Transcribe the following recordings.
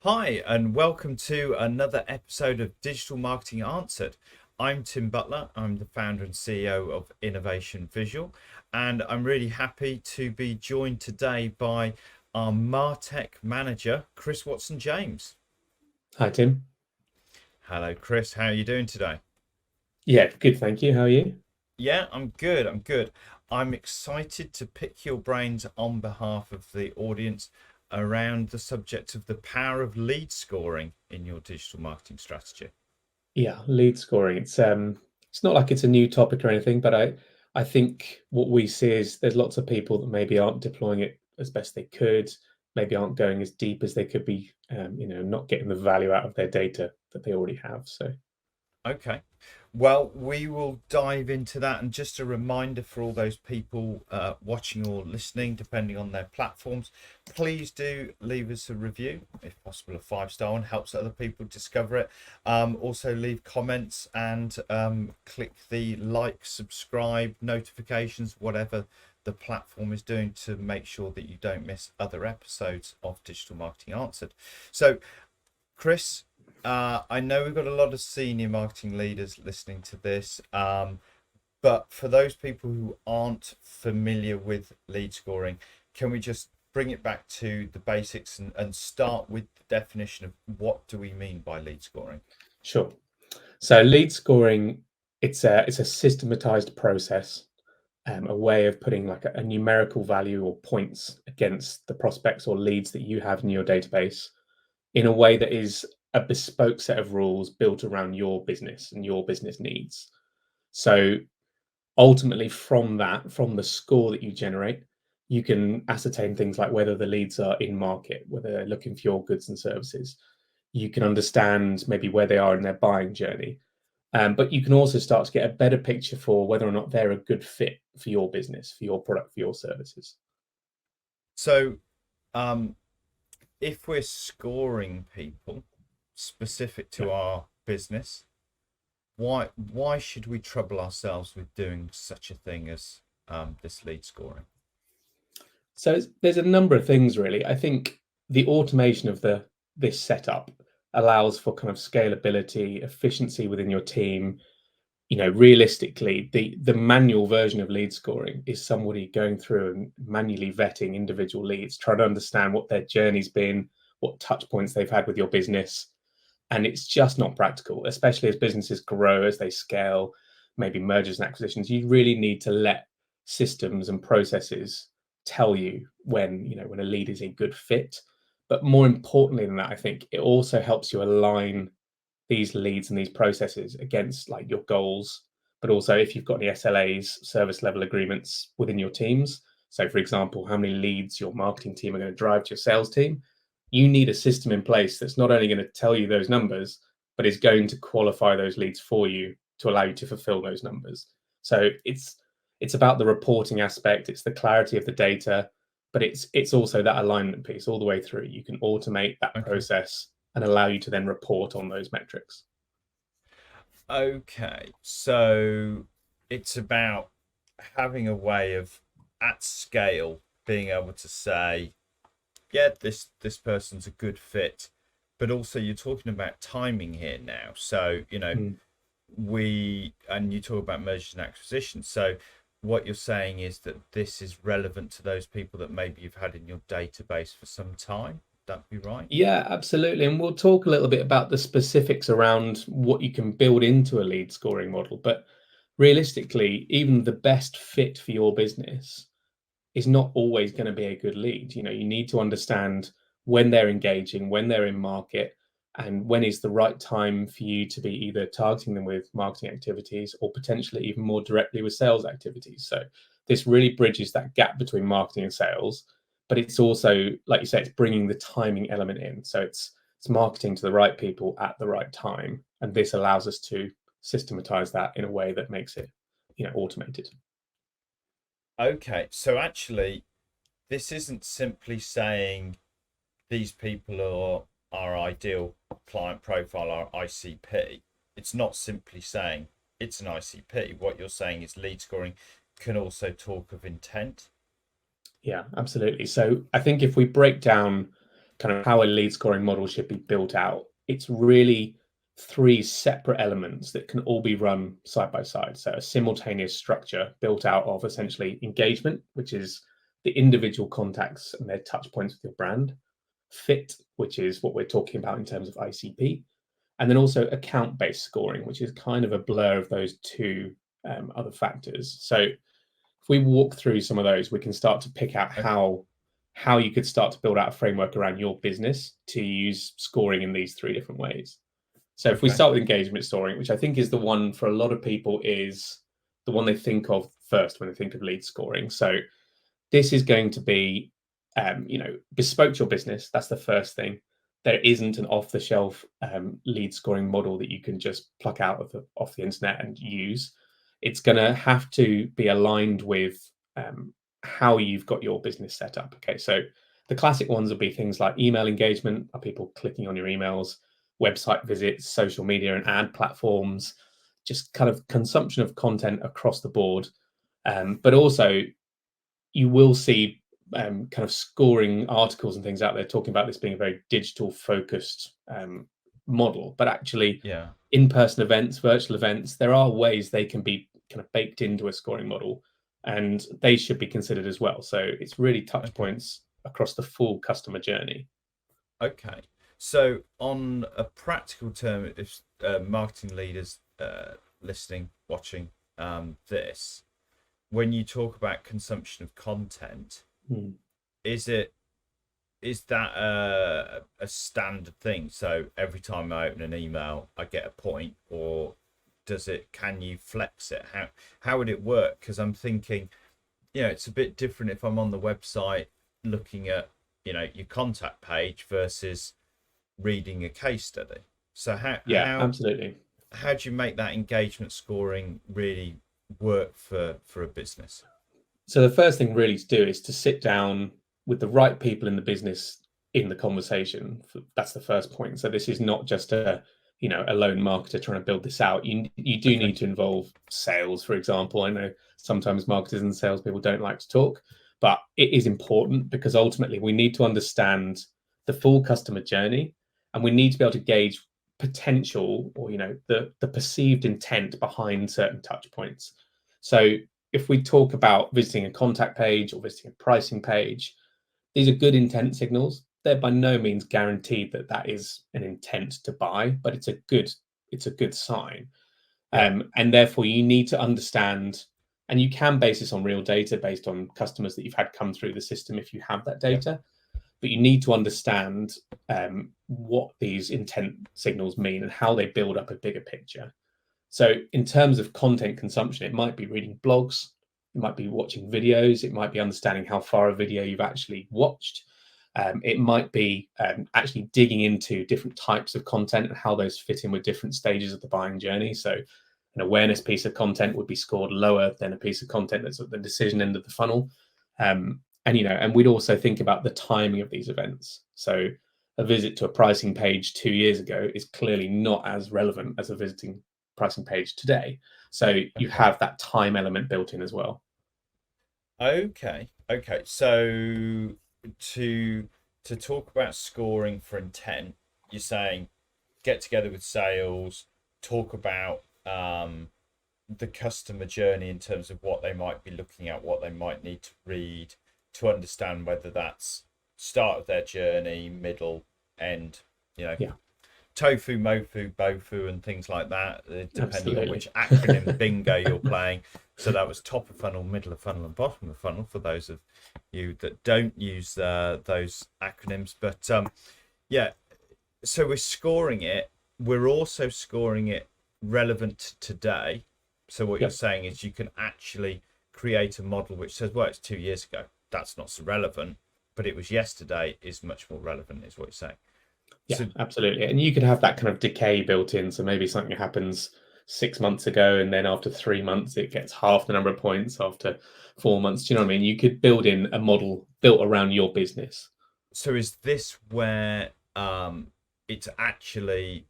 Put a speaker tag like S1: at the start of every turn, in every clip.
S1: Hi, and welcome to another episode of Digital Marketing Answered. I'm Tim Butler. I'm the founder and CEO of Innovation Visual, and I'm really happy to be joined today by our MarTech Manager, Chris Watson-James.
S2: Hi, Tim.
S1: Hello, Chris. How are you doing today?
S2: Yeah, good, thank you. How are you?
S1: Yeah, I'm good. I'm good. I'm excited to pick your brains on behalf of the audience around the subject of the power of lead scoring in your digital marketing strategy.
S2: Yeah, lead scoring. It's not like it's a new topic or anything, but I think what we see is there's lots of people that maybe aren't deploying it as best they could, maybe aren't going as deep as they could be, not getting the value out of their data that they already have. So,
S1: Okay. Well, we will dive into that. And just a reminder for all those people watching or listening, depending on their platforms, please do leave us a review, if possible, a 5-star one, helps other people discover it. Also, leave comments and click the like, subscribe, notifications, whatever the platform is doing to make sure that you don't miss other episodes of Digital Marketing Answered. So, Chris, I know we've got a lot of senior marketing leaders listening to this, but for those people who aren't familiar with lead scoring, can we just bring it back to the basics and start with the definition of what do we mean by lead scoring?
S2: sure. So, lead scoring, it's a systematized process, a way of putting like a numerical value or points against the prospects or leads that you have in your database in a way that is a bespoke set of rules built around your business and your business needs. So ultimately, from the score that you generate, you can ascertain things like whether the leads are in market, whether they're looking for your goods and services. You can understand maybe where they are in their buying journey. But you can also start to get a better picture for whether or not they're a good fit for your business, for your product, for your services.
S1: So, um, if we're scoring people specific
S2: Yeah.
S1: to our business, why should we trouble ourselves with doing such a thing as this lead scoring?
S2: So there's a number of things really. I think the automation of the this setup allows for kind of scalability, efficiency within your team. Realistically, the manual version of lead scoring is somebody going through and manually vetting individual leads, trying to understand what their journey's been, what touch points they've had with your business. And it's just not practical, especially as businesses grow, as they scale, maybe mergers and acquisitions. You really need to let systems and processes tell you when a lead is a good fit. But more importantly than that, I think it also helps you align these leads and these processes against like your goals, but also if you've got any SLAs, service level agreements within your teams. So, for example, how many leads your marketing team are going to drive to your sales team. You need a system in place that's not only going to tell you those numbers, but is going to qualify those leads for you to allow you to fulfill those numbers. So it's about the reporting aspect, it's the clarity of the data, but it's also that alignment piece all the way through. You can automate that
S1: Okay.
S2: process and allow you to then report on those metrics.
S1: Okay, so it's about having a way of at scale being able to say, yeah, this person's a good fit, but also you're talking about timing here now. So,
S2: Mm.
S1: we and you talk about mergers and acquisitions. So what you're saying is that this is relevant to those people that maybe you've had in your database for some time. Would that be right?
S2: Yeah, absolutely. And we'll talk a little bit about the specifics around what you can build into a lead scoring model. But realistically, even the best fit for your business is not always going to be a good lead. You need to understand when they're engaging, when they're in market, and when is the right time for you to be either targeting them with marketing activities or potentially even more directly with sales activities. So this really bridges that gap between marketing and sales, but it's also, like you say, it's bringing the timing element in. So it's marketing to the right people at the right time, and this allows us to systematize that in a way that makes it, automated.
S1: Okay, so actually, this isn't simply saying these people are our ideal client profile, our ICP. It's not simply saying it's an ICP. What you're saying is lead scoring can also talk of intent.
S2: Yeah, absolutely. So I think if we break down kind of how a lead scoring model should be built out, it's really three separate elements that can all be run side by side. So a simultaneous structure built out of essentially engagement, which is the individual contacts and their touch points with your brand, fit, which is what we're talking about in terms of ICP, and then also account-based scoring, which is kind of a blur of those two other factors. So if we walk through some of those, we can start to pick out how you could start to build out a framework around your business to use scoring in these three different ways. So if we
S1: Okay.
S2: start with engagement scoring, which I think is the one for a lot of people is the one they think of first when they think of lead scoring. So this is going to be, bespoke to your business. That's the first thing. There isn't an off-the-shelf lead scoring model that you can just pluck out off the internet and use. It's going to have to be aligned with how you've got your business set up. Okay, so the classic ones will be things like email engagement, are people clicking on your emails, website visits, social media and ad platforms, just kind of consumption of content across the board. But also, you will see kind of scoring articles and things out there talking about this being a very digital focused model. But actually,
S1: Yeah.
S2: in-person events, virtual events, there are ways they can be kind of baked into a scoring model, and they should be considered as well. So it's really touch
S1: Okay.
S2: points across the full customer journey.
S1: Okay. So on a practical term, if marketing leaders listening, watching this, when you talk about consumption of content, is that a standard thing? So every time I open an email, I get a point, or can you flex it? How would it work? Because I'm thinking, it's a bit different if I'm on the website looking at, your contact page versus reading a case study. So
S2: Yeah, absolutely.
S1: how do you make that engagement scoring really work for a business?
S2: So the first thing really to do is to sit down with the right people in the business in the conversation. That's the first point. So this is not just a lone marketer trying to build this out. You do
S1: Okay.
S2: need to involve sales, for example. I know sometimes marketers and salespeople don't like to talk, but it is important because ultimately we need to understand the full customer journey, and we need to be able to gauge potential or the perceived intent behind certain touch points. So if we talk about visiting a contact page or visiting a pricing page, these are good intent signals. They're by no means guaranteed that that is an intent to buy, but it's a good sign.
S1: Yeah.
S2: And therefore, you need to understand, and you can base this on real data based on customers that you've had come through the system if you have that
S1: Yeah.
S2: data. But you need to understand what these intent signals mean and how they build up a bigger picture. So in terms of content consumption, it might be reading blogs, it might be watching videos, it might be understanding how far a video you've actually watched. It might be actually digging into different types of content and how those fit in with different stages of the buying journey. So an awareness piece of content would be scored lower than a piece of content that's at the decision end of the funnel. And we'd also think about the timing of these events. So a visit to a pricing page 2 years ago is clearly not as relevant as a pricing page today. So you
S1: Okay.
S2: have that time element built in as well.
S1: Okay. So to talk about scoring for intent, you're saying get together with sales, talk about the customer journey in terms of what they might be looking at, what they might need to read to understand whether that's start of their journey, middle, end,
S2: Yeah,
S1: tofu, mofu, bofu, and things like that, depending on
S2: absolutely.
S1: which acronym bingo you're playing. So that was top of funnel, middle of funnel, and bottom of funnel for those of you that don't use those acronyms. But yeah, so we're scoring it. We're also scoring it relevant to today. So what you're
S2: Yep.
S1: saying is you can actually create a model which says, well, it's 2 years ago. That's not so relevant, but it was yesterday is much more relevant, is what you're saying.
S2: Yeah,
S1: So
S2: absolutely. And you could have that kind of decay built in. So maybe something happens 6 months ago, and then after 3 months, it gets half the number of points after 4 months. Do you know what I mean? You could build in a model built around your business.
S1: so is this where it's actually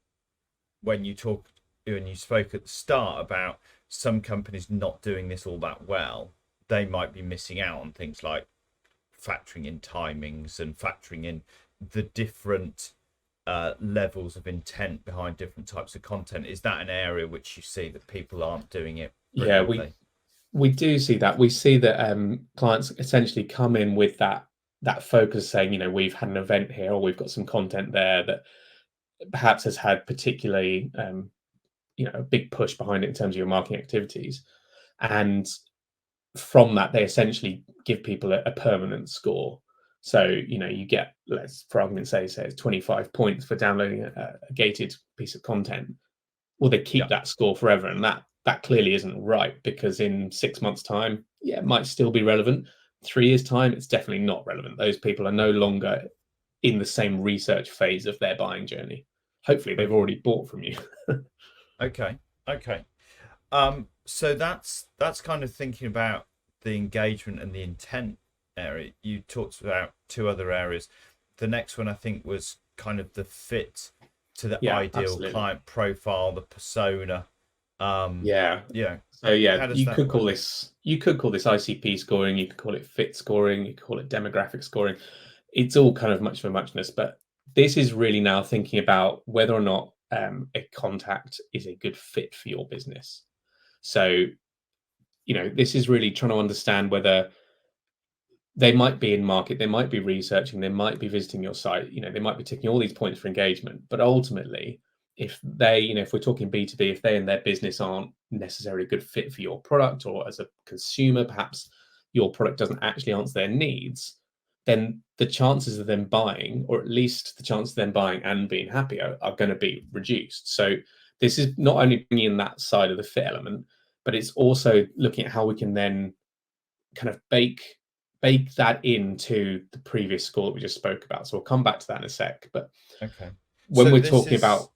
S1: when you spoke at the start about some companies not doing this all that well, they might be missing out on things like factoring in timings and factoring in the different levels of intent behind different types of content? Is that an area which you see that people aren't doing it
S2: Yeah,
S1: brilliantly?
S2: we do see that. We see that clients essentially come in with that focus, saying, we've had an event here, or we've got some content there that perhaps has had particularly a big push behind it in terms of your marketing activities, and from that they essentially give people a permanent score. So you get, let's for argument's sake, say it's 25 points for downloading a gated piece of content. Well, they
S1: Yeah.
S2: keep that score forever, and that clearly isn't right, because in 6 months' time, yeah, it might still be relevant. 3 years' time, it's definitely not relevant. Those people are no longer in the same research phase of their buying journey. Hopefully, they've
S1: Okay.
S2: already bought from you.
S1: Okay. Okay. So that's kind of thinking about the engagement and the intent area. You talked about two other areas. The next one I think was kind of the fit to the
S2: Yeah,
S1: ideal
S2: absolutely.
S1: client profile, the persona.
S2: Yeah.
S1: Yeah.
S2: So yeah,
S1: How does that work?
S2: you could call this ICP scoring, you could call it fit scoring, you could call it demographic scoring. It's all kind of much of a muchness, but this is really now thinking about whether or not a contact is a good fit for your business. So, this is really trying to understand whether they might be in market, they might be researching, they might be visiting your site, they might be ticking all these points for engagement. But ultimately, if they, if we're talking B2B, if they and their business aren't necessarily a good fit for your product, or as a consumer, perhaps your product doesn't actually answer their needs, then the chances of them buying, or at least the chance of them buying and being happy, are going to be reduced. So this is not only bringing in that side of the fit element, but it's also looking at how we can then kind of bake that into the previous score that we just spoke about. So we'll come back to that in a sec. But
S1: Okay.
S2: when
S1: So
S2: we're
S1: this
S2: talking
S1: is
S2: about,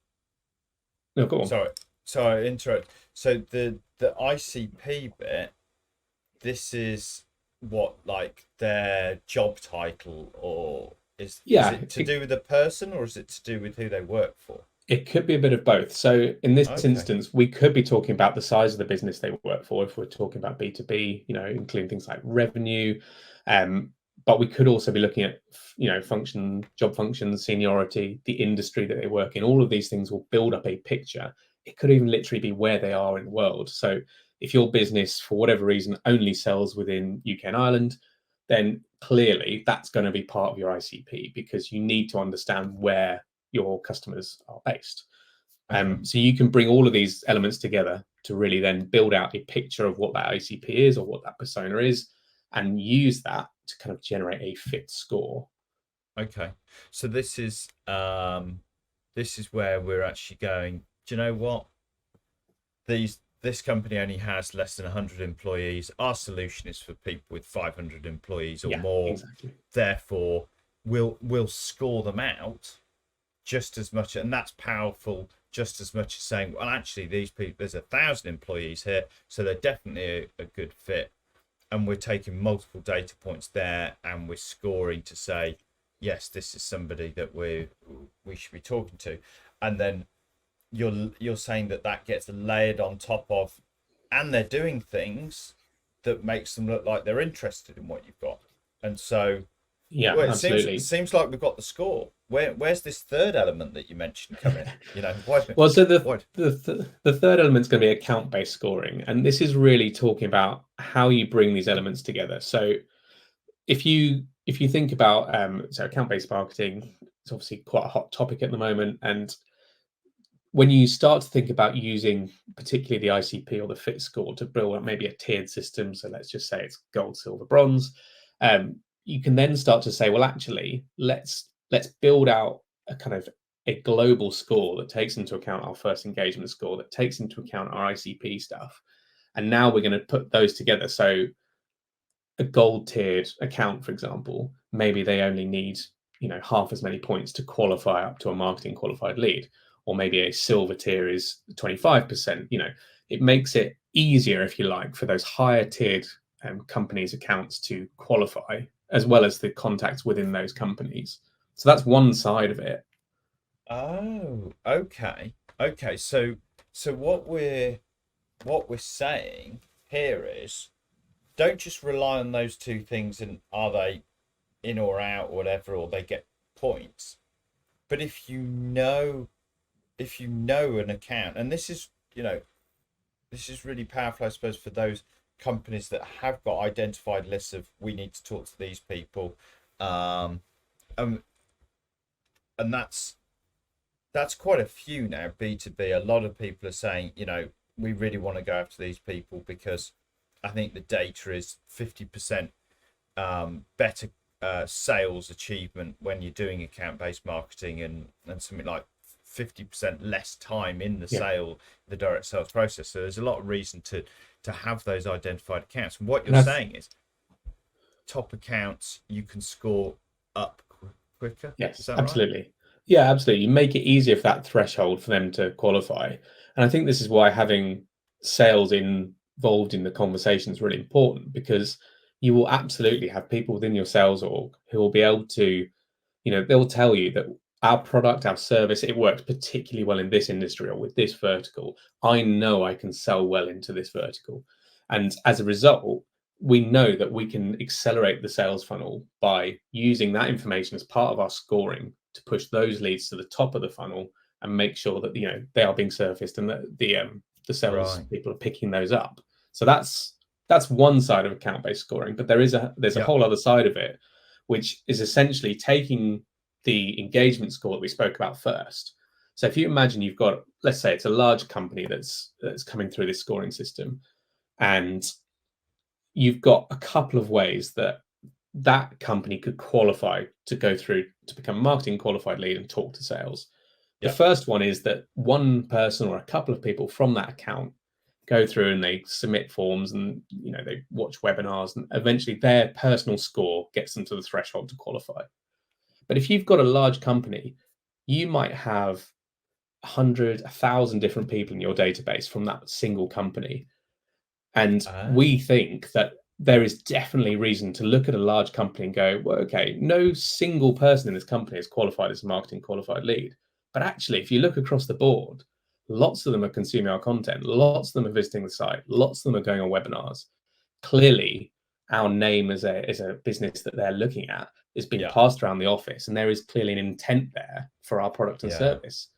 S2: no, go on.
S1: sorry, sorry, I interrupt. So the ICP bit, this is what, like their job title, or is
S2: Yeah,
S1: it to do with the person, or is it to do with who they work for?
S2: it could be a bit of both. So in this
S1: Okay.
S2: instance, we could be talking about the size of the business they work for if we're talking about B2B, including things like revenue. Um, but we could also be looking at, job functions, seniority, the industry that they work in. All of these things will build up a picture. It could even literally be where they are in the world. So if your business, for whatever reason, only sells within UK and Ireland, then clearly that's going to be part of your ICP, because you need to understand where your customers are based.
S1: Okay.
S2: So you can bring all of these elements together to really then build out a picture of what that ICP is, or what that persona is, and use that to kind of generate a fit score.
S1: Okay. So this is where we're actually going. Do you know what? This company only has less than 100 employees. Our solution is for people with 500 employees or
S2: Yeah,
S1: more.
S2: exactly.
S1: Therefore, we'll score them out just as much, and that's powerful just as much as saying, well, actually, these people, there's 1,000 employees here, so they're definitely a good fit. And we're taking multiple data points there, and we're scoring to say, yes, this is somebody that we should be talking to. And then you're saying that gets layered on top of, and they're doing things that makes them look like they're interested in what you've got. And so,
S2: Yeah,
S1: well, it
S2: absolutely.
S1: seems like we've got the score. Where's this third element that you mentioned come in? Why?
S2: Well, so
S1: Why?
S2: the third element is going to be account based scoring, and this is really talking about how you bring these elements together. So if you think about so account based marketing, it's obviously quite a hot topic at the moment, and when you start to think about using particularly the ICP or the fit score to build up maybe a tiered system, so let's just say it's gold, silver, bronze, you can then start to say, well, actually, let's build out a kind of a global score that takes into account our first engagement score, that takes into account our ICP stuff, and now we're going to put those together. So a gold tiered account, for example, maybe they only need half as many points to qualify up to a marketing qualified lead, or maybe a silver tier is 25%. It makes it easier, if you like, for those higher tiered companies' accounts to qualify, as well as the contacts within those companies. So that's one side of it.
S1: Oh, okay, okay. So what we're saying here is, don't just rely on those two things, and are they in or out or whatever, or they get points. But if you know an account, and this is, this is really powerful, I suppose, for those companies that have got identified lists of, we need to talk to these people, um, and that's quite a few now. B2B, a lot of people are saying, we really want to go after these people because I think the data is 50% better sales achievement when you're doing account-based marketing, and something like 50% less time in the the direct sales process. So there's a lot of reason to have those identified accounts. And what you're saying is top accounts you can score up quicker.
S2: Yes,
S1: Is that
S2: absolutely.
S1: right?
S2: Yeah, absolutely. You make it easier for that threshold for them to qualify. And I think this is why having sales involved in the conversation is really important, because you will absolutely have people within your sales org who will be able to, they'll tell you that our product, our service, it works particularly well in this industry or with this vertical. I know I can sell well into this vertical. And as a result, we know that we can accelerate the sales funnel by using that information as part of our scoring to push those leads to the top of the funnel and make sure that they are being surfaced and that the sales
S1: Right.
S2: people are picking those up. So that's one side of account-based scoring, but there's a whole other side of it, which is essentially taking the engagement score that we spoke about first. So if you imagine you've got, let's say it's a large company that's coming through this scoring system, and you've got a couple of ways that that company could qualify to go through to become a marketing qualified lead and talk to sales. The first one is that one person or a couple of people from that account go through and they submit forms, and they watch webinars, and eventually their personal score gets them to the threshold to qualify. But if you've got a large company, you might have 100, 1,000 different people in your database from that single company. And we think that there is definitely reason to look at a large company and go, well, okay, no single person in this company is qualified as a marketing qualified lead. But actually, if you look across the board, lots of them are consuming our content, lots of them are visiting the site, lots of them are going on webinars. Clearly, our name as a business that they're looking at is being passed around the office, and there is clearly an intent there for our product and service.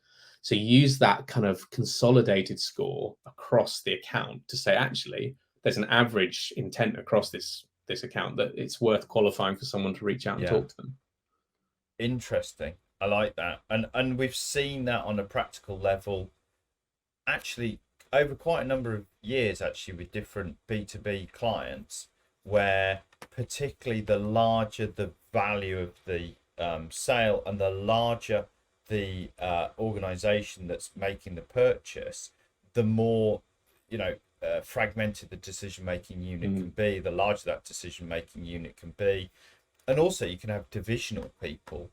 S2: So use that kind of consolidated score across the account to say, actually, there's an average intent across this account that it's worth qualifying for someone to reach out and talk to them.
S1: Interesting. I like that. And we've seen that on a practical level, actually, over quite a number of years, actually, with different B2B clients, where particularly the larger the value of the sale and the larger the organization that's making the purchase, the more fragmented the decision making unit can be, the larger that decision making unit can be. And also you can have divisional people,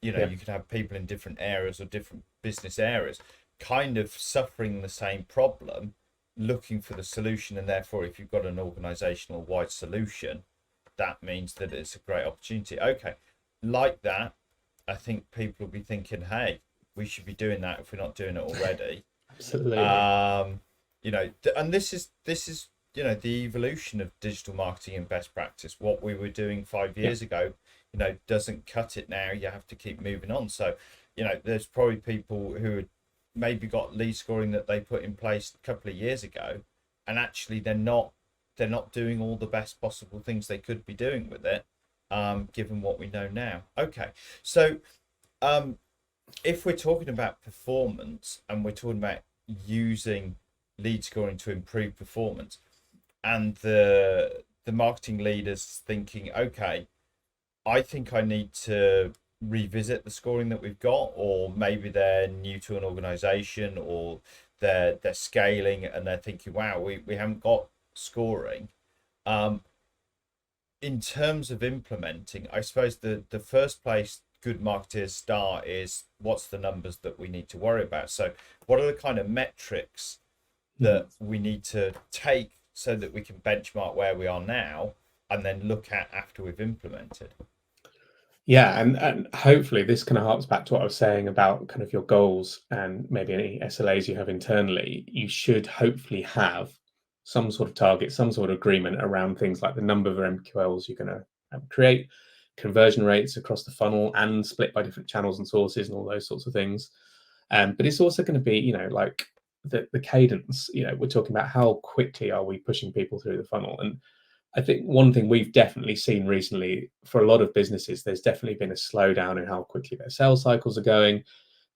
S1: you can have people in different areas or different business areas kind of suffering the same problem, looking for the solution. And therefore, if you've got an organizational wide solution, that means that it's a great opportunity. Okay, like that, I think people will be thinking, hey, we should be doing that if we're not doing it already.
S2: Absolutely.
S1: And this is the evolution of digital marketing and best practice. What we were doing 5 years ago, doesn't cut it now. You have to keep moving on. So, there's probably people who maybe got lead scoring that they put in place a couple of years ago, and actually they're not doing all the best possible things they could be doing with it, given what we know now. Okay, so if we're talking about performance and we're talking about using lead scoring to improve performance, and the marketing leaders thinking, okay, I think I need to revisit the scoring that we've got, or maybe they're new to an organization, or they're scaling and they're thinking, wow, we haven't got scoring. In terms of implementing, I suppose the first place good marketers start is, what's the numbers that we need to worry about? So what are the kind of metrics that we need to take so that we can benchmark where we are now and then look at after we've implemented?
S2: Yeah, and hopefully this kind of harks back to what I was saying about kind of your goals and maybe any SLAs you have internally. You should hopefully have some sort of target, some sort of agreement around things like the number of MQLs you're going to create, conversion rates across the funnel and split by different channels and sources and all those sorts of things. But it's also going to be, like the cadence. We're talking about how quickly are we pushing people through the funnel. And I think one thing we've definitely seen recently for a lot of businesses, there's definitely been a slowdown in how quickly their sales cycles are going.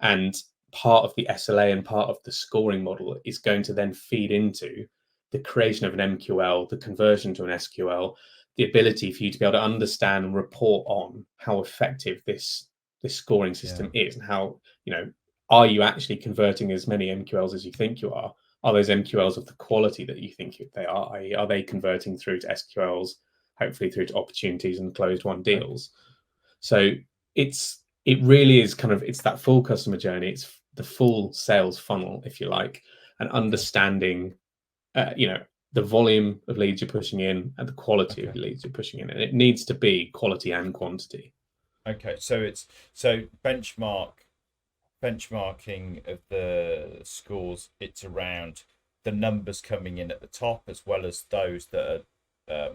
S2: And part of the SLA and part of the scoring model is going to then feed into the creation of an MQL, the conversion to an SQL, the ability for you to be able to understand and report on how effective this scoring system is, and how, are you actually converting as many MQLs as you think you are? Are those MQLs of the quality that you think they are? I.e., are they converting through to SQLs, hopefully through to opportunities and closed won deals? So it really is it's that full customer journey. It's the full sales funnel, if you like, and understanding, the volume of leads you're pushing in and the quality of leads you're pushing in. And it needs to be quality and quantity.
S1: Okay, so benchmarking of the scores, it's around the numbers coming in at the top as well as those that are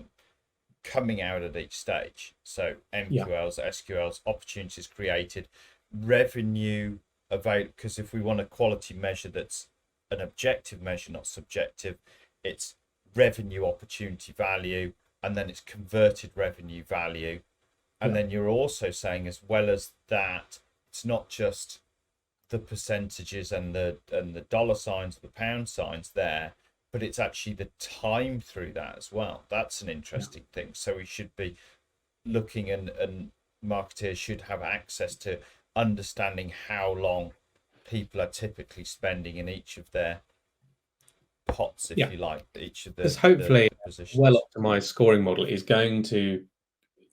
S1: coming out at each stage. So MQLs, SQLs, opportunities created, revenue available. Because if we want a quality measure that's an objective measure, not subjective, it's revenue opportunity value, and then it's converted revenue value. And then you're also saying, as well as that, it's not just the percentages and the dollar signs, the pound signs there, but it's actually the time through that as well. That's an interesting thing. So we should be looking, and marketers should have access to understanding how long people are typically spending in each of their pots, if you like, each of the,
S2: because hopefully
S1: the positions.
S2: Well optimized scoring model is going to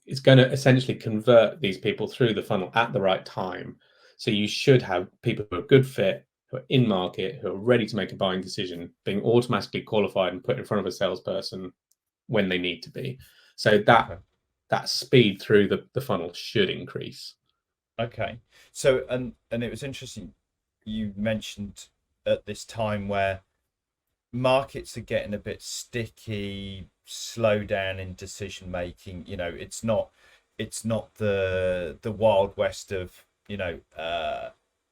S2: essentially convert these people through the funnel at the right time. So you should have people who are good fit, who are in market, who are ready to make a buying decision, being automatically qualified and put in front of a salesperson when they need to be. So that speed through the funnel should increase.
S1: Okay. So and it was interesting, you mentioned at this time where markets are getting a bit sticky, slow down in decision making. It's not the wild west of,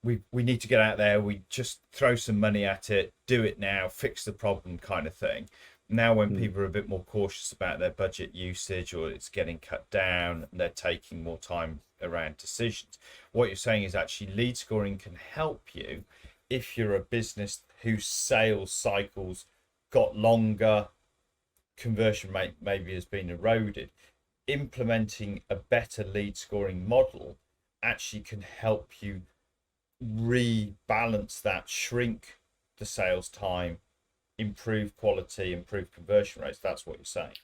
S1: we need to get out there, we just throw some money at it, do it now, fix the problem kind of thing. Now when people are a bit more cautious about their budget usage, or it's getting cut down, and they're taking more time around decisions, what you're saying is actually lead scoring can help you if you're a business whose sales cycles got longer, conversion rate maybe has been eroded. Implementing a better lead scoring model actually can help you rebalance that, shrink the sales time, improve quality, improve conversion rates. That's what you're saying.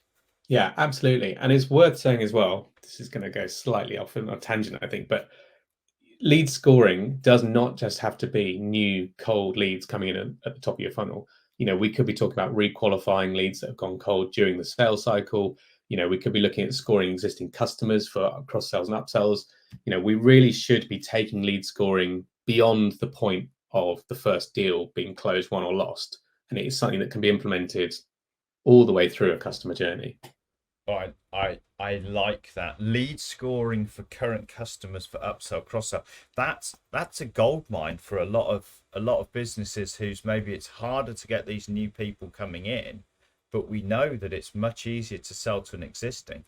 S2: Yeah, absolutely. And it's worth saying as well, this is going to go slightly off on a tangent, I think, but lead scoring does not just have to be new cold leads coming in at the top of your funnel. We could be talking about requalifying leads that have gone cold during the sales cycle. We could be looking at scoring existing customers for cross sales and upsells. We really should be taking lead scoring beyond the point of the first deal being closed, won, or lost. And it is something that can be implemented all the way through a customer journey.
S1: I like that. Lead scoring for current customers for upsell, cross-sell. That's a gold mine for a lot of businesses whose maybe it's harder to get these new people coming in, but we know that it's much easier to sell to an existing.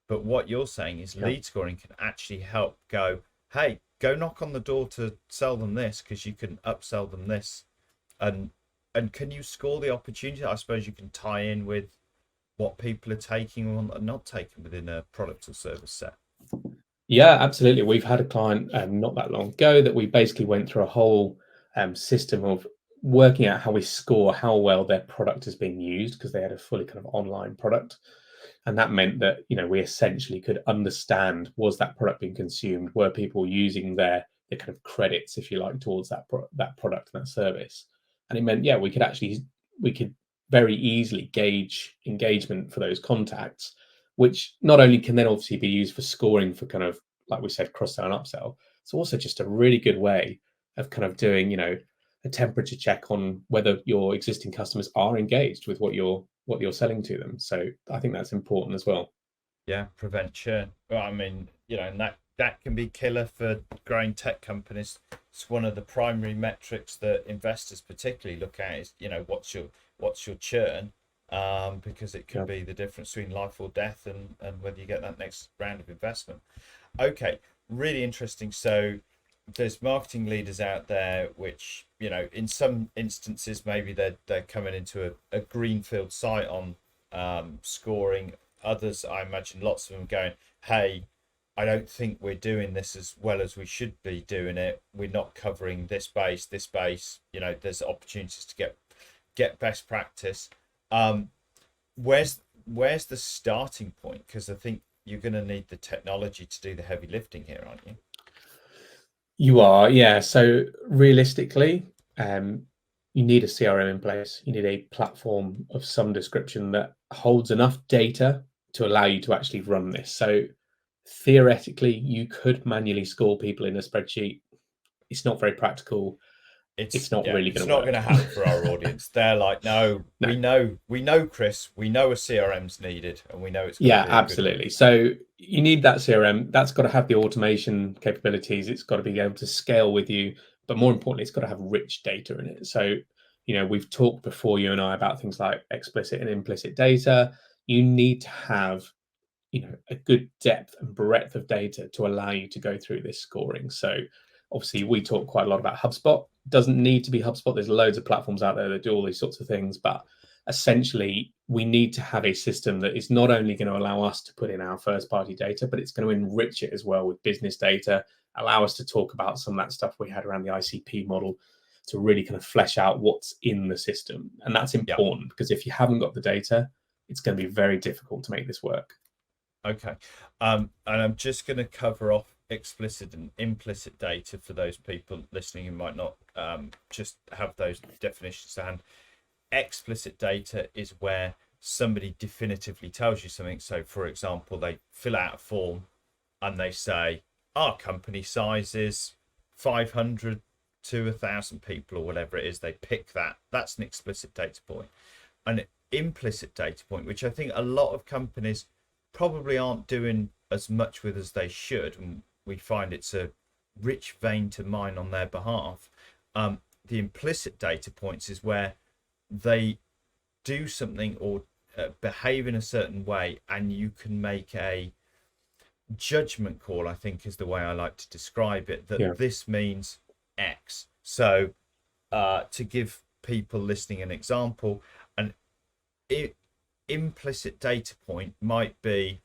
S1: But what you're saying is lead scoring can actually help go, hey, go knock on the door to sell them this, because you can upsell them this. And can you score the opportunity? I suppose you can tie in with what people are taking or not taking within a product or service set.
S2: Yeah, absolutely. We've had a client not that long ago that we basically went through a whole system of working out how we score how well their product is being used, because they had a fully kind of online product. And that meant that, we essentially could understand, was that product being consumed? Were people using their kind of credits, if you like, towards that product and that service? And it meant, we could very easily gauge engagement for those contacts, which not only can then obviously be used for scoring for kind of, like we said, cross-sell and upsell, it's also just a really good way of kind of doing, a temperature check on whether your existing customers are engaged with what you're selling to them. So I think that's important as well.
S1: Yeah, prevent churn. Well, I mean, and that can be killer for growing tech companies. It's one of the primary metrics that investors particularly look at is, what's your churn, because it can
S2: Yeah.
S1: be the difference between life or death, and whether you get that next round of investment. Okay, really interesting. So there's marketing leaders out there which, in some instances maybe they're coming into a greenfield site on scoring. Others, I imagine lots of them going, hey, I don't think we're doing this as well as we should be doing it. We're not covering this base. There's opportunities to get best practice. um where's the starting point? Because I think you're going to need the technology to do the heavy lifting here, aren't you?
S2: You are, yeah. So realistically, um, you need a CRM in place. You need a platform of some description that holds enough data to allow you to actually run this. So theoretically, you could manually score people in a spreadsheet. It's not very practical. It's not really
S1: It's
S2: going to
S1: not going to
S2: work.
S1: happen for our audience. They're like, no,
S2: No.
S1: we know, Chris, we know a CRM's needed, and we know it's got to
S2: Yeah,
S1: be a good one.
S2: absolutely. So you need that CRM. That's got to have the automation capabilities. It's got to be able to scale with you, but more importantly, it's got to have rich data in it. So, we've talked before, you and I, about things like explicit and implicit data. You need to have, a good depth and breadth of data to allow you to go through this scoring. So obviously we talk quite a lot about HubSpot. Doesn't need to be HubSpot. There's loads of platforms out there that do all these sorts of things, but essentially we need to have a system that is not only going to allow us to put in our first party data, but it's going to enrich it as well with business data, allow us to talk about some of that stuff we had around the ICP model to really kind of flesh out what's in the system. And that's
S1: Yeah.
S2: important because if you haven't got the data, it's going to be very difficult to make this work.
S1: Okay. And I'm just going to cover off explicit and implicit data for those people listening who might not just have those definitions to hand. Explicit data is where somebody definitively tells you something. So, for example, they fill out a form and they say, our company size is 500 to 1,000 people, or whatever it is. They pick that. That's an explicit data point. An implicit data point, which I think a lot of companies probably aren't doing as much with as they should, and we find it's a rich vein to mine on their behalf. The implicit data points is where they do something or behave in a certain way, and you can make a judgment call, I think is the way I like to describe it, that
S2: Yeah.
S1: this means X. So to give people listening an example, an implicit data point might be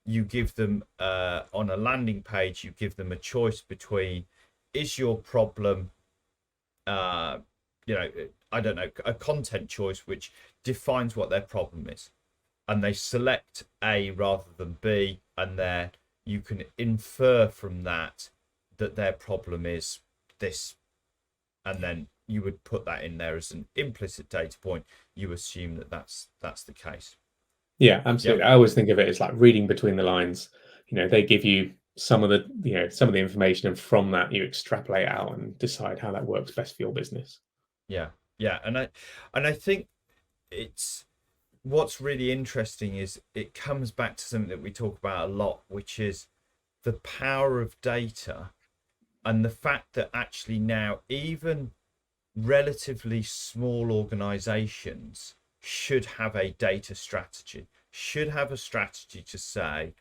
S1: you give them on a landing page, you give them a choice between, is your problem I don't know, a content choice which defines what their problem is, and they select A rather than B, and there you can infer from that that their problem is this, and then you would put that in there as an implicit data point. You assume that that's the case.
S2: Yeah,
S1: Yeah.
S2: absolutely. I always think of it as like reading between the lines. They give you some of the information, and from that you extrapolate out and decide how that works best for your business.
S1: Yeah. Yeah. And I think it's what's really interesting is it comes back to something that we talk about a lot, which is the power of data, and the fact that actually now even relatively small organizations should have a data strategy, should have a strategy to say,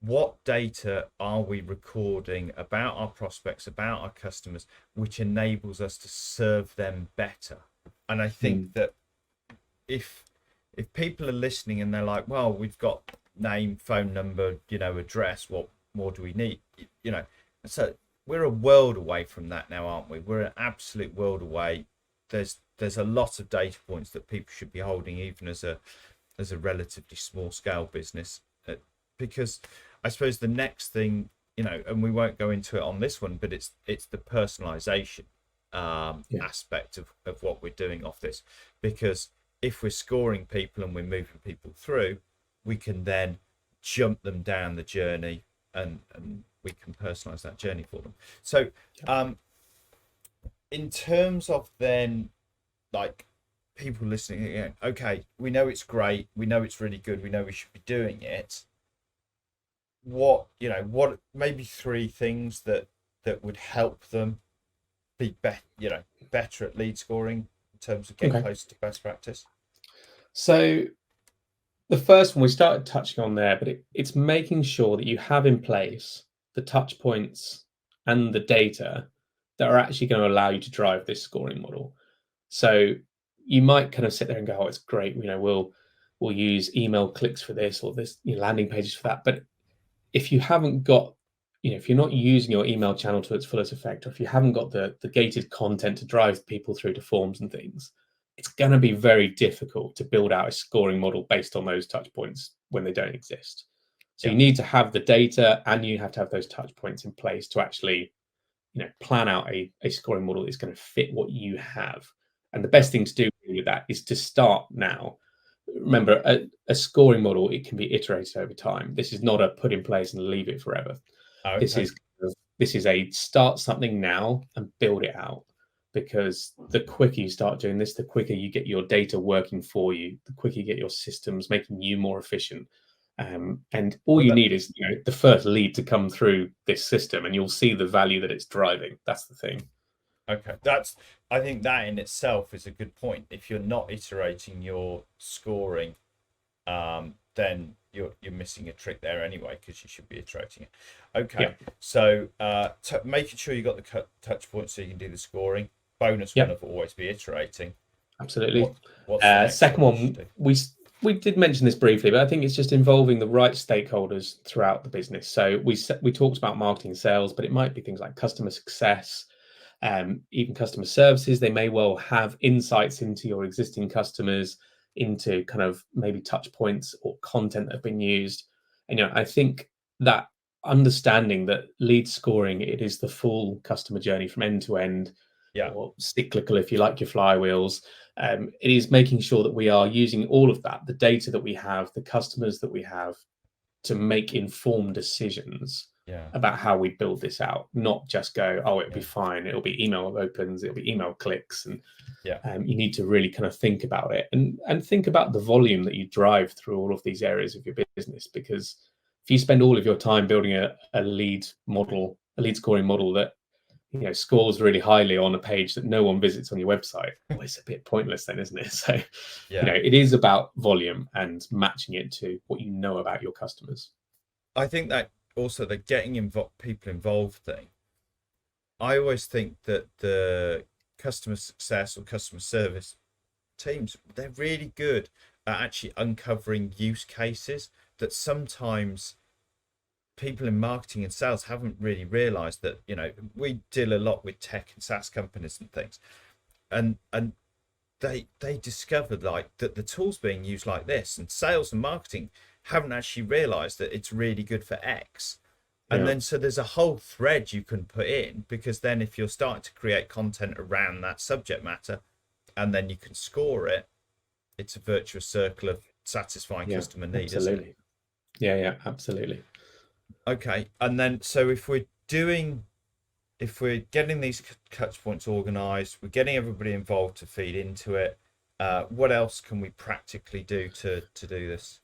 S1: what data are we recording about our prospects, about our customers, which enables us to serve them better. And I think that if people are listening and they're like, well, we've got name, phone number, address, what more do we need? So we're a world away from that now, aren't we? We're an absolute world away. There's a lot of data points that people should be holding, even as a relatively small scale business, because I suppose the next thing, and we won't go into it on this one, but it's the personalization
S2: Yeah.
S1: aspect of what we're doing off this, because if we're scoring people and we're moving people through, we can then jump them down the journey, and we can personalize that journey for them. So in terms of then, like, people listening again, okay, we know it's great, we know it's really good, we know we should be doing it. what, what maybe three things that would help them be better at lead scoring in terms of getting
S2: Okay.
S1: closer to best practice?
S2: So the first one we started touching on there, but it's making sure that you have in place the touch points and the data that are actually going to allow you to drive this scoring model. So you might kind of sit there and go, "Oh, it's great. We'll use email clicks for this or this landing pages for that." But if you haven't got, if you're not using your email channel to its fullest effect, or if you haven't got the gated content to drive people through to forms and things, it's going to be very difficult to build out a scoring model based on those touch points when they don't exist. So
S1: Yeah.
S2: you need to have the data and you have to have those touch points in place to actually, plan out a scoring model that's going to fit what you have. And the
S1: Yeah.
S2: best thing to do with that is to start now. Remember, a scoring model, it can be iterated over time. This is not a put in place and leave it forever. This
S1: Okay.
S2: is this is a start something now and build it out. Because the quicker you start doing this, the quicker you get your data working for you, the quicker you get your systems making you more efficient. And all
S1: Well,
S2: you need is the first lead to come through this system, and you'll see the value that it's driving. That's the thing.
S1: okay. I think that in itself is a good point. If you're not iterating your scoring, then you're missing a trick there anyway, because you should be iterating it. Okay.
S2: Yeah,
S1: So making sure you got the touch points so you can do the scoring. Bonus one
S2: yeah,
S1: of always be iterating.
S2: absolutely.
S1: What's the next
S2: Second
S1: one we should
S2: one,
S1: do?
S2: we did mention this briefly, but I think it's just involving the right stakeholders throughout the business. So we talked about marketing and sales, but it might be things like customer success, even customer services. They may well have insights into your existing customers, into kind of maybe touch points or content that have been used. And I think that understanding that lead scoring, it is the full customer journey from end to end,
S1: Yeah.
S2: or cyclical if you like your flywheels. It is making sure that we are using all of that, the data that we have, the customers that we have, to make informed decisions
S1: Yeah.
S2: about how we build this out, not just go, "Oh, it'll be
S1: Yeah.
S2: fine. It'll be email opens, it'll be email clicks." And
S1: Yeah.
S2: you need to really kind of think about it and think about the volume that you drive through all of these areas of your business. Because if you spend all of your time building a lead model, a lead scoring model that scores really highly on a page that no one visits on your website, well, it's a bit pointless then, isn't it? So,
S1: Yeah.
S2: it is about volume and matching it to what you know about your customers.
S1: I think that also the getting people involved thing. I always think that the customer success or customer service teams, they're really good at actually uncovering use cases that sometimes people in marketing and sales haven't really realized. That we deal a lot with tech and SaaS companies and things, and they discovered like that the tools being used like this, and sales and marketing haven't actually realized that it's really good for X. And
S2: Yeah,
S1: then so there's a whole thread you can put in, because then if you're starting to create content around that subject matter and then you can score it, it's a virtuous circle of satisfying
S2: yeah,
S1: customer need, isn't it?
S2: absolutely. Yeah, absolutely.
S1: Okay. And then so if we're getting these touch points organized, we're getting everybody involved to feed into it, what else can we practically do to do this?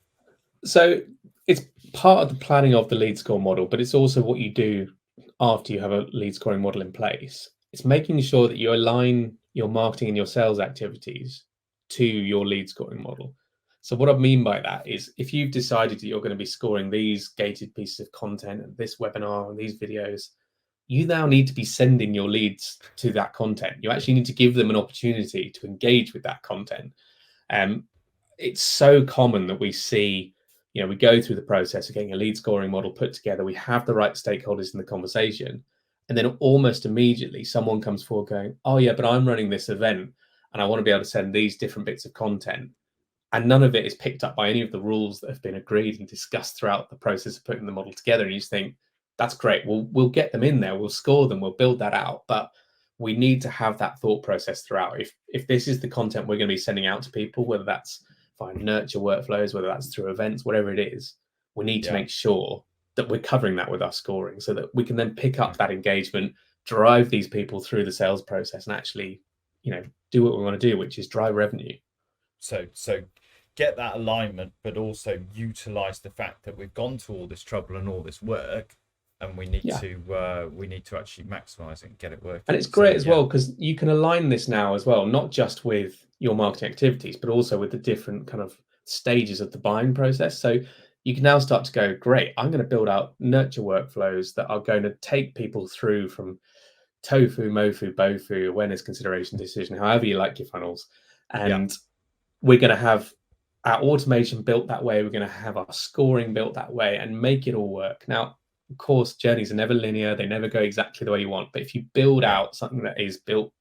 S2: So it's part of the planning of the lead score model, but it's also what you do after you have a lead scoring model in place. It's making sure that you align your marketing and your sales activities to your lead scoring model. So what I mean by that is, if you've decided that you're going to be scoring these gated pieces of content and this webinar and these videos, you now need to be sending your leads to that content. You actually need to give them an opportunity to engage with that content. Um, it's so common that we see, we go through the process of getting a lead scoring model put together. We have the right stakeholders in the conversation. And then almost immediately someone comes forward going, "Oh, yeah, but I'm running this event and I want to be able to send these different bits of content." And none of it is picked up by any of the rules that have been agreed and discussed throughout the process of putting the model together. And you just think, that's great. We'll get them in there. We'll score them. We'll build that out. But we need to have that thought process throughout. If this is the content we're going to be sending out to people, whether that's via nurture workflows, whether that's through events, whatever it is, we need to
S1: Yeah.
S2: make sure that we're covering that with our scoring, so that we can then pick
S1: Yeah.
S2: up that engagement, drive these people through the sales process, and actually, do what we want to do, which is drive revenue.
S1: So get that alignment, but also utilize the fact that we've gone to all this trouble and all this work, and
S2: Yeah.
S1: we need to actually maximize it and get it
S2: And
S1: working.
S2: it's
S1: So
S2: great as
S1: yeah,
S2: well because you can align this now as well, not just with your marketing activities, but also with the different kind of stages of the buying process. So you can now start to go, great, I'm going to build out nurture workflows that are going to take people through from tofu, mofu, bofu, awareness, consideration, decision, however you like your funnels.
S1: yeah,
S2: And we're going to have our automation built that way. We're going to have our scoring built that way and make it all work. Now, of course, journeys are never linear. They never go exactly the way you want. But if you build
S1: yeah.
S2: out something that is built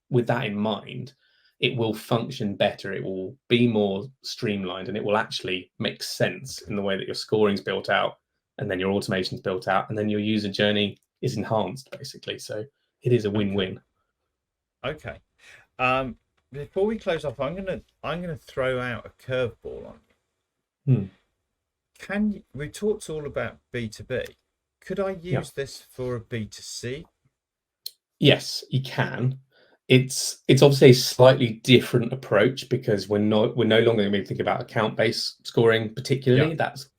S2: with that in mind, it will function better. It will be more streamlined and it will actually make sense
S1: Okay,
S2: in the way that your scoring's built out and then your automation's built out and then your user journey is enhanced basically. So it is a
S1: okay,
S2: win-win.
S1: okay. Before we close off, I'm gonna throw out a curveball on you.
S2: Hmm.
S1: We talked all about B2B. Could I
S2: Yeah.
S1: use this for a B2C?
S2: Yes, you can. It's obviously a slightly different approach because we're no longer going to be thinking about account-based scoring
S1: Yeah,
S2: particularly. That's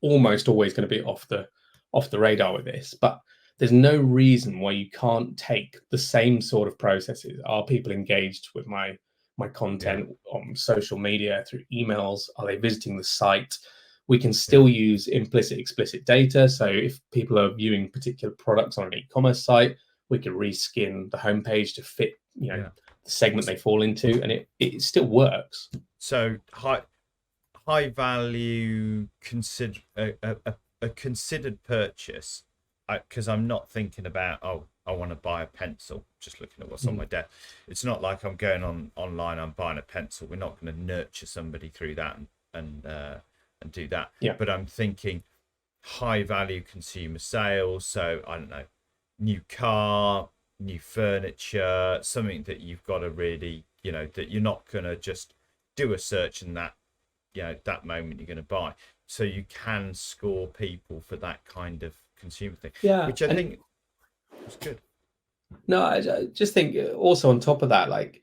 S2: almost always going to be off the radar with this. But there's no reason why you can't take the same sort of processes. Are people engaged with my
S1: yeah,
S2: content on social media through emails? Are they visiting the site? We can
S1: yeah,
S2: still use implicit, explicit data. So if people are viewing particular products on an e-commerce site, we can reskin the homepage to fit,
S1: yeah.
S2: the segment they fall into, and it still works.
S1: So high value consider a considered purchase, because I'm not thinking about, oh, I want to buy a pencil, just looking at what's on my
S2: Mm.
S1: desk. It's not like I'm going online, I'm buying a pencil. We're not going to nurture somebody through that and do that.
S2: Yeah,
S1: But I'm thinking high value consumer sales. So I don't know, new car, new furniture, something that you've got to really, that you're not going to just do a search and that, that moment you're going to buy. So you can score people for that kind of consumer thing,
S2: yeah,
S1: which I
S2: and
S1: think was good.
S2: no, I just think also on top of that, like,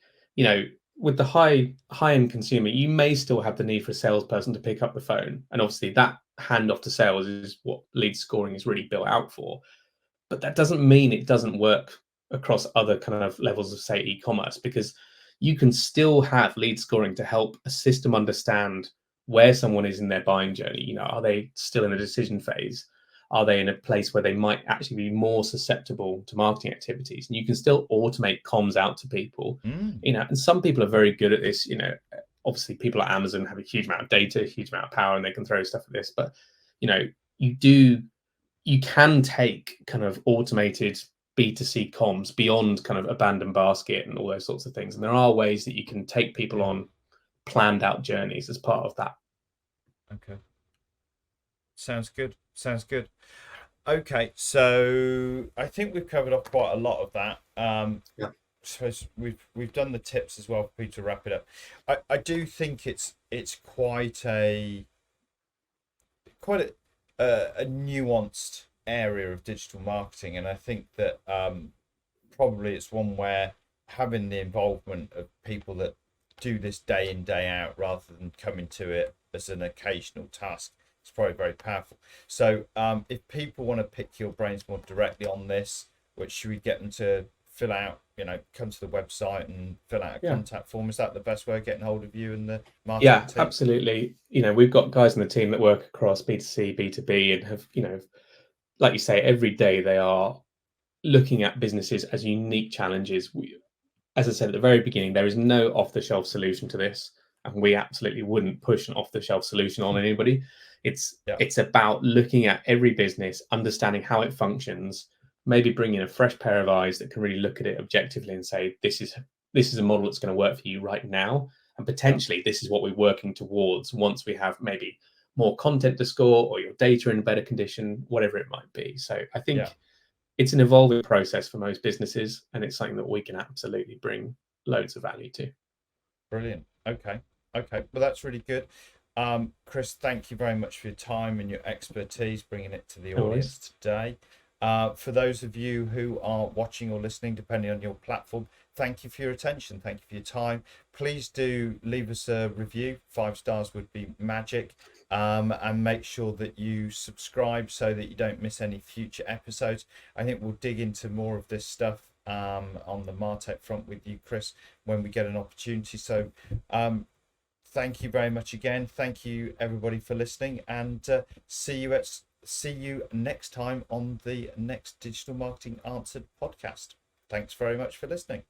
S2: with the high end consumer, you may still have the need for a salesperson to pick up the phone, and obviously that handoff to sales is what lead scoring is really built out for. But that doesn't mean it doesn't work across other kind of levels of, say, e-commerce, because you can still have lead scoring to help a system understand where someone is in their buying journey. Are they still in a decision phase? Are they in a place where they might actually be more susceptible to marketing activities? And you can still automate comms out to people.
S1: Mm,
S2: And some people are very good at this. Obviously people at Amazon have a huge amount of data, a huge amount of power, and they can throw stuff at this. But you know, you do you can take kind of automated B2C comms beyond kind of abandoned basket and all those sorts of things. And there are ways that you can take people
S1: yeah.
S2: on planned out journeys as part of that.
S1: Okay. Sounds good. Sounds good. Okay, so I think we've covered off quite a lot of that.
S2: Yeah.
S1: So we've done the tips as well for people to wrap it up. I do think it's quite a nuanced area of digital marketing, and I think that probably it's one where having the involvement of people that do this day in day out rather than coming to it as an occasional task, it's probably very powerful. So if people want to pick your brains more directly on this, which should we get them to fill out, come to the website and fill out a
S2: Yeah.
S1: contact form? Is that the best way of getting hold of you and the marketing
S2: Yeah,
S1: team?
S2: absolutely. We've got guys in the team that work across B2C, B2B, and have, like you say, every day they are looking at businesses as unique challenges. As I said at the very beginning, there is no off-the-shelf solution to this, and we absolutely wouldn't push an off-the-shelf solution on anybody. It's
S1: Yeah,
S2: it's about looking at every business, understanding how it functions, maybe bringing a fresh pair of eyes that can really look at it objectively and say, this is a model that's going to work for you right now, and
S1: yeah,
S2: potentially this is what we're working towards once we have maybe more content to score or your data in better condition, whatever it might be. So I
S1: yeah.
S2: think it's an evolving process for most businesses, and it's something that we can absolutely bring loads of value to.
S1: Brilliant. Okay. Okay. Well, that's really good. Chris, thank you very much for your time and your expertise bringing it to the
S2: No worries.
S1: audience today. For those of you who are watching or listening, depending on your platform, thank you for your attention. Thank you for your time. Please do leave us a review. 5 stars would be magic. And make sure that you subscribe so that you don't miss any future episodes. I think we'll dig into more of this stuff on the MarTech front with you, Chris, when we get an opportunity. So thank you very much again. Thank you everybody for listening, and see you next time on the next Digital Marketing Answered podcast. Thanks very much for listening.